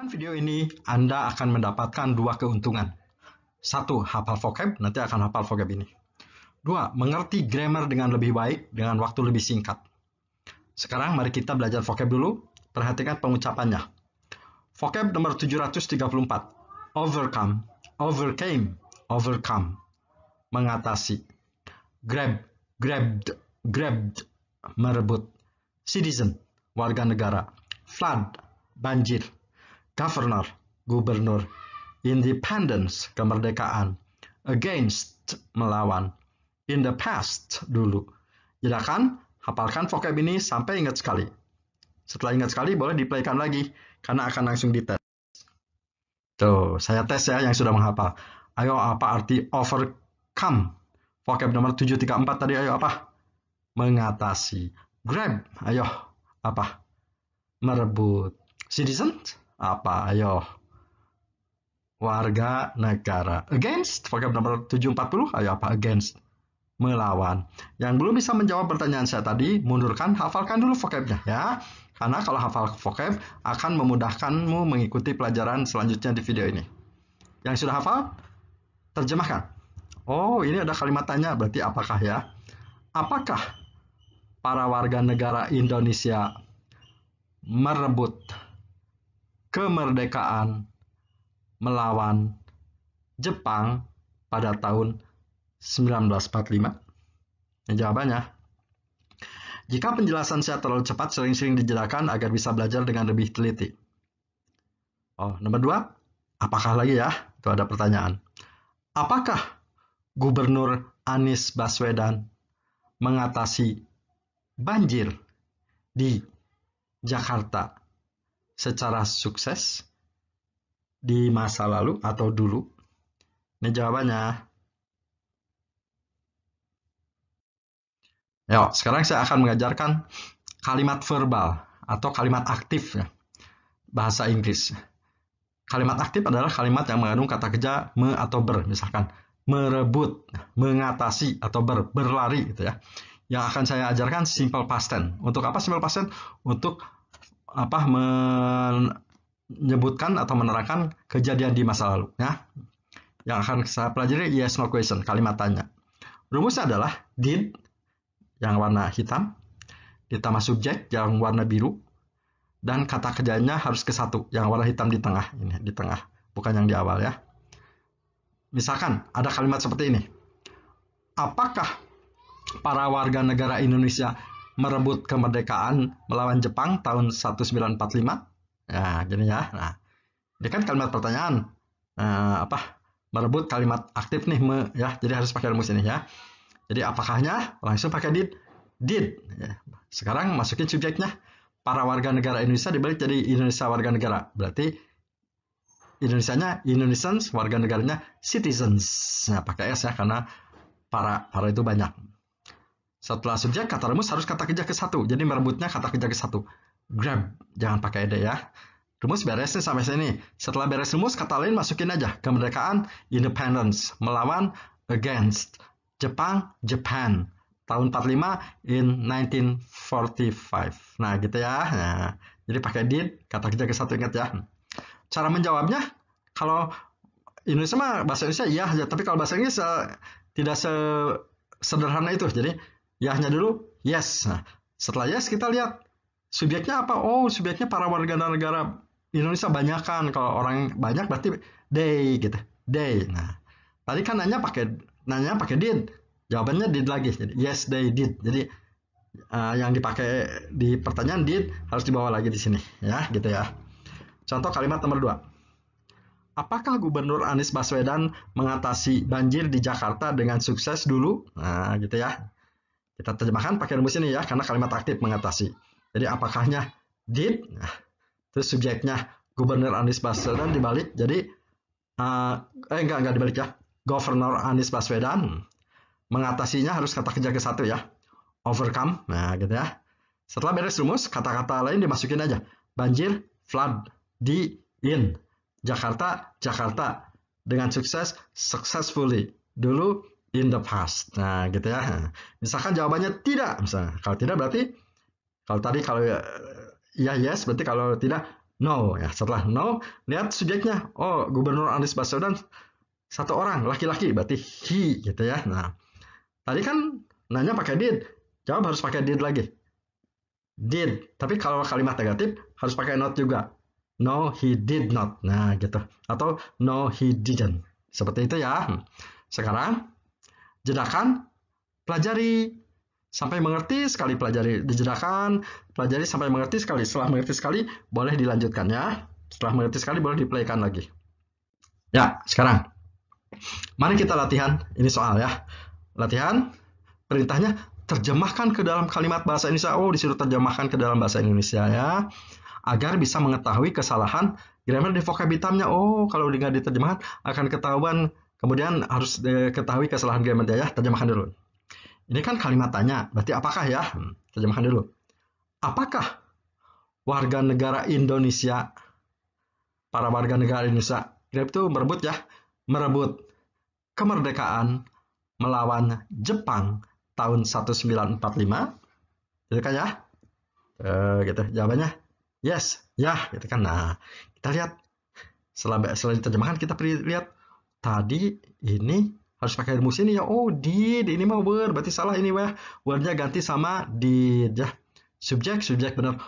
Dengan video ini, Anda akan mendapatkan dua keuntungan. Satu, hafal vocab, nanti akan hafal vocab ini. Dua, mengerti grammar dengan lebih baik, dengan waktu lebih singkat. Sekarang mari kita belajar vocab dulu. Perhatikan pengucapannya. Vocab nomor 734. Overcome, overcame, overcome. Mengatasi. Grab, grabbed, grabbed. Merebut. Citizen, warga negara. Flood, banjir. Governor, gubernur. Independence, kemerdekaan. Against, melawan. In the past, dulu. Jadi hafalkan vocab ini sampai ingat sekali. Setelah ingat sekali, boleh diplaykan lagi, karena akan langsung dites. Tuh, saya tes ya yang sudah menghafal. Ayo, apa arti overcome? Vocab nomor 734 tadi, ayo apa? Mengatasi. Grab, ayo, apa? Merebut. Citizen, apa? Ayo. Warga negara. Against, vocab nomor 740, ayo apa? Against. Melawan. Yang belum bisa menjawab pertanyaan saya tadi, mundurkan, hafalkan dulu vocabnya ya. Karena kalau hafal vocab akan memudahkanmu mengikuti pelajaran selanjutnya di video ini. Yang sudah hafal, terjemahkan. Oh, ini ada kalimat tanya, berarti apakah ya? Apakah para warga negara Indonesia merebut kemerdekaan melawan Jepang pada tahun 1945? Jawabannya, jika penjelasan saya terlalu cepat, sering-sering dijelaskan agar bisa belajar dengan lebih teliti. Oh, nomor 2, apakah lagi ya? Itu ada pertanyaan. Apakah Gubernur Anies Baswedan mengatasi banjir di Jakarta secara sukses di masa lalu atau dulu? Ini jawabannya. Yuk, sekarang saya akan mengajarkan kalimat verbal atau kalimat aktif ya, bahasa Inggris. Kalimat aktif adalah kalimat yang mengandung kata kerja me atau ber, misalkan merebut, mengatasi atau berlari gitu ya. Yang akan saya ajarkan simple past tense. Untuk apa simple past tense? Untuk apa? Menyebutkan atau menerangkan kejadian di masa lalu ya. Yang akan saya pelajari yes no question, kalimat tanya. Rumusnya adalah did yang warna hitam, ditambah subjek yang warna biru, dan kata kerjanya harus ke satu, yang warna hitam di tengah, ini di tengah, bukan yang di awal ya. Misalkan ada kalimat seperti ini. Apakah para warga negara Indonesia merebut kemerdekaan melawan Jepang tahun 1945? Ya, gini ya. Nah, ini kan kalimat pertanyaan. Merebut kalimat aktif nih, ya. Jadi harus pakai rumus ini ya. Jadi apakahnya langsung pakai did. Did. Ya. Sekarang masukin subjeknya. Para warga negara Indonesia dibalik jadi Indonesia warga negara. Berarti Indonesianya Indonesians, warga negaranya citizens. Nah, pakai S ya karena para itu banyak. Setelah subjek, kata rumus harus kata kerja ke satu. Jadi merebutnya kata kerja ke satu. Grab. Jangan pakai ed ya. Rumus beres nih sampai sini. Setelah beres rumus, kata lain masukin aja. Kemerdekaan, independence. Melawan, against. Jepang, Japan. Tahun 45 in 1945. Nah, gitu ya. Nah, jadi pakai did, kata kerja ke satu, ingat ya. Cara menjawabnya, kalau Indonesia mah bahasa Indonesia iya aja, tapi kalau bahasa Inggris tidak sederhana itu. Jadi, ya-nya dulu yes. Nah, setelah yes kita lihat subjeknya apa? Oh, subjeknya para warga negara Indonesia banyak kan. Kalau orang banyak berarti they gitu. They. Nah, tadi kan nanya pakai did. Jawabannya did lagi. Jadi yes they did. Jadi yang dipakai di pertanyaan did harus dibawa lagi di sini ya, gitu ya. Contoh kalimat nomor 2. Apakah Gubernur Anies Baswedan mengatasi banjir di Jakarta dengan sukses dulu? Nah, gitu ya. Kita terjemahkan pakai rumus ini ya, karena kalimat aktif mengatasi. Jadi apakahnya did? Nah, terus subjeknya Gubernur Anies Baswedan dibalik. Jadi enggak dibalik ya. Governor Anies Baswedan mengatasinya harus kata kerja ke satu ya. Overcome. Nah, gitu ya. Setelah beres rumus, kata-kata lain dimasukin aja. Banjir, flood, di, in. Jakarta dengan sukses, successfully. Dulu, in the past. Nah, gitu ya. Misalkan jawabannya tidak. Misalnya, kalau tidak berarti, kalau tadi kalau ya yes, berarti kalau tidak No ya. Setelah no, lihat subjeknya. Oh, Gubernur Anies Baswedan satu orang laki-laki, berarti he gitu ya. Nah, tadi kan nanya pakai did, jawab harus pakai did lagi. Did, tapi kalau kalimat negatif harus pakai not juga. No, he did not. Nah, gitu. Atau no, he didn't. Seperti itu ya. Sekarang jedakan, pelajari sampai mengerti sekali, pelajari, dijedakan, pelajari sampai mengerti sekali. Setelah mengerti sekali boleh dilanjutkan ya. Setelah mengerti sekali boleh diplaykan lagi. Ya, sekarang mari kita latihan. Ini soal ya. Latihan, perintahnya terjemahkan ke dalam kalimat bahasa Indonesia. Oh, disuruh terjemahkan ke dalam bahasa Indonesia ya. Agar bisa mengetahui kesalahan grammar di vocab hitamnya. Oh, kalau nggak diterjemahkan akan ketahuan. Kemudian harus diketahui kesalahan grammar dia ya. Terjemahkan dulu. Ini kan kalimat tanya. Berarti apakah ya? Terjemahkan dulu. Apakah warga negara Indonesia, para warga negara Indonesia, Grab itu merebut ya, merebut kemerdekaan melawan Jepang tahun 1945, gitu kan ya? Gitu jawabannya yes, ya, gitu kan. Nah, kita lihat setelah diterjemahkan kita lihat tadi ini harus pakai rumus ini ya. Oh, did, ini mah word, berarti salah ini wah. Wordnya ganti sama did ya. Subjek benar.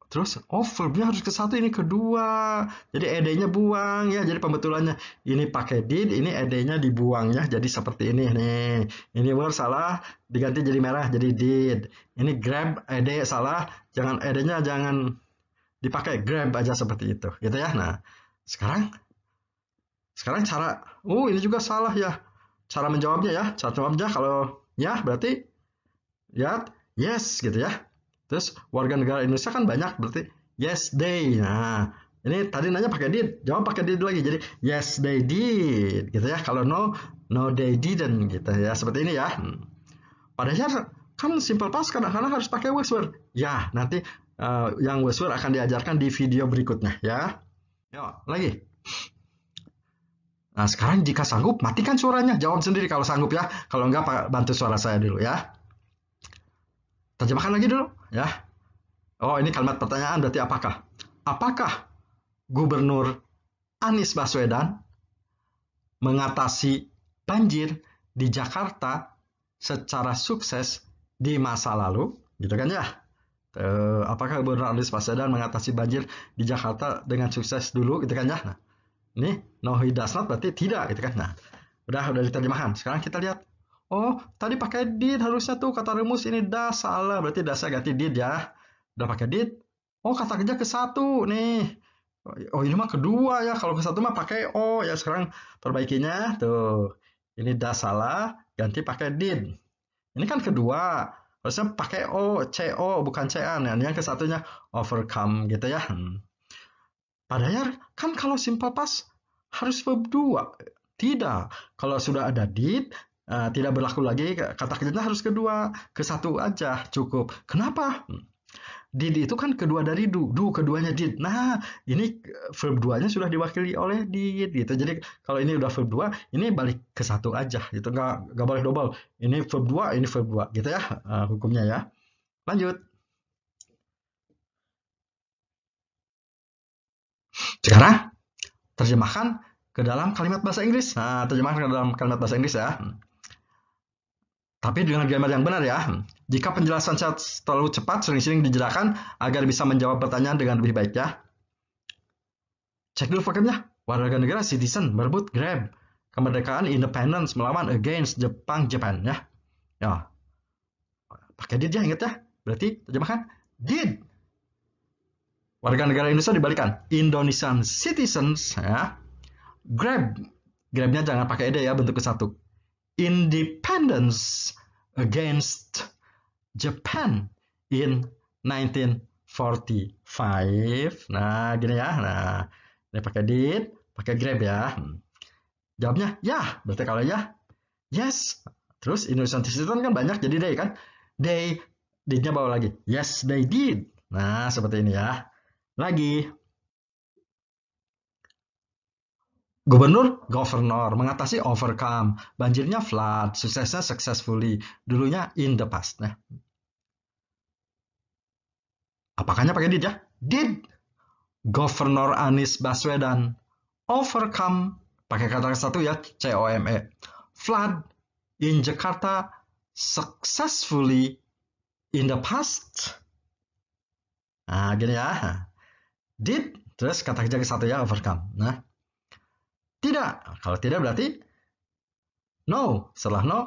Terus, oh verbnya harus ke satu, ini kedua. Jadi ed-nya buang ya. Jadi pembetulannya ini pakai did, ini ed-nya dibuang ya. Jadi seperti ini nih. Ini word salah, diganti jadi merah jadi did. Ini grab, ed salah, jangan ed-nya jangan dipakai, grab aja seperti itu. Gitu ya. Nah, sekarang cara, ini juga salah ya. Cara menjawabnya ya. Cara jawabnya kalau ya berarti ya yes gitu ya. Terus warga negara Indonesia kan banyak, berarti yes they. Nah, ini tadi nanya pakai did, jawab pakai did lagi. Jadi yes they did gitu ya. Kalau no they didn't gitu ya. Seperti ini ya. Padahal kan simple past kadang-kadang harus pakai was word. Ya, nanti yang was word akan diajarkan di video berikutnya ya. Yuk, lagi. Nah, sekarang jika sanggup, matikan suaranya. Jawab sendiri kalau sanggup ya. Kalau enggak, bantu suara saya dulu ya. Terjemahkan lagi dulu ya. Oh, ini kalimat pertanyaan berarti apakah? Apakah Gubernur Anies Baswedan mengatasi banjir di Jakarta secara sukses di masa lalu? Gitu kan ya? Apakah Gubernur Anies Baswedan mengatasi banjir di Jakarta dengan sukses dulu? Gitu kan ya? Nah, ini no he does not berarti tidak gitu kan. Nah, udah diterjemahkan. Sekarang kita lihat. Oh, tadi pakai did harusnya tuh kata rumus ini das salah, berarti dasnya ganti did ya. Udah pakai did. Oh, kata kerja ke satu nih. Oh, ini mah kedua ya. Kalau ke satu mah pakai oh ya. Sekarang perbaikinya tuh. Ini das salah, ganti pakai did. Ini kan kedua. Harusnya pakai o, co bukan ca. Nah, yang ke satunya overcome gitu ya. Padahal kan kalau simple past harus verb 2. Tidak. Kalau sudah ada did, tidak berlaku lagi, kata kerjanya harus kedua. Ke satu aja cukup. Kenapa? Did itu kan kedua dari do. Do keduanya did. Nah, ini verb 2-nya sudah diwakili oleh did gitu. Jadi kalau ini udah verb 2, ini balik ke satu aja gitu. Nggak boleh double. Ini verb 2, ini verb 2 gitu ya hukumnya ya. Lanjut. Sekarang terjemahkan ke dalam kalimat bahasa Inggris. Nah, terjemahkan ke dalam kalimat bahasa Inggris ya. Tapi dengan grammar yang benar ya. Jika penjelasan saya terlalu cepat, sering-sering dijelaskan agar bisa menjawab pertanyaan dengan lebih baik ya. Cek dulu vocabnya. Warga negara citizen merebut grab. Kemerdekaan independence melawan against Jepang Japan ya. Ya. Pakai did ya, ingat ya. Berarti terjemahkan did. Warga negara Indonesia dibalikan. Indonesian citizens ya. Grabnya jangan pakai ed ya, bentuk ke satu. Independence against Japan in 1945. Nah, gini ya. Nah, ini pakai did, pakai grab ya. Jawabnya ya, berarti kalau ya, yes. Terus Indonesian citizen kan banyak, jadi they kan. They, did-nya bawa lagi. Yes, they did. Nah, seperti ini ya. Lagi. Gubernur, governor, mengatasi overcome, banjirnya flood, suksesnya successfully, dulunya in the past. Nah, apakahnya pakai did ya? Did. Gubernur Anies Baswedan overcome, pakai kata satu ya, COME, flood in Jakarta successfully in the past. Nah, gini ya. Did, terus kata kerja satu ya, overcome. Nah, tidak. Kalau tidak berarti no. Setelah no,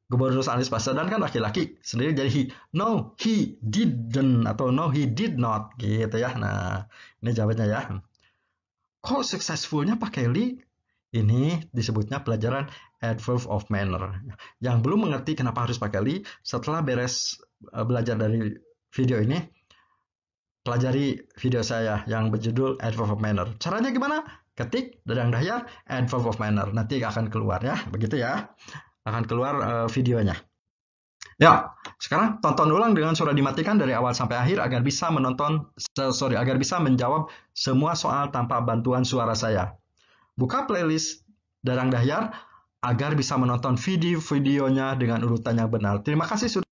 Gubernur Anies Baswedan kan laki-laki sendiri jadi he. No, he didn't, atau no, he did not, gitu ya. Nah, ini jawabannya ya. Kok successfulnya pakai li? Ini disebutnya pelajaran adverb of manner. Yang belum mengerti kenapa harus pakai li, setelah beres belajar dari video ini, pelajari video saya yang berjudul adverb of manner. Caranya gimana? Ketik Dadang Dahyar adverb of manner. Nanti akan keluar ya, begitu ya. Akan keluar videonya. Ya, sekarang tonton ulang dengan suara dimatikan dari awal sampai akhir agar bisa menjawab semua soal tanpa bantuan suara saya. Buka playlist Dadang Dahyar agar bisa menonton video-videonya dengan urutan yang benar. Terima kasih sudah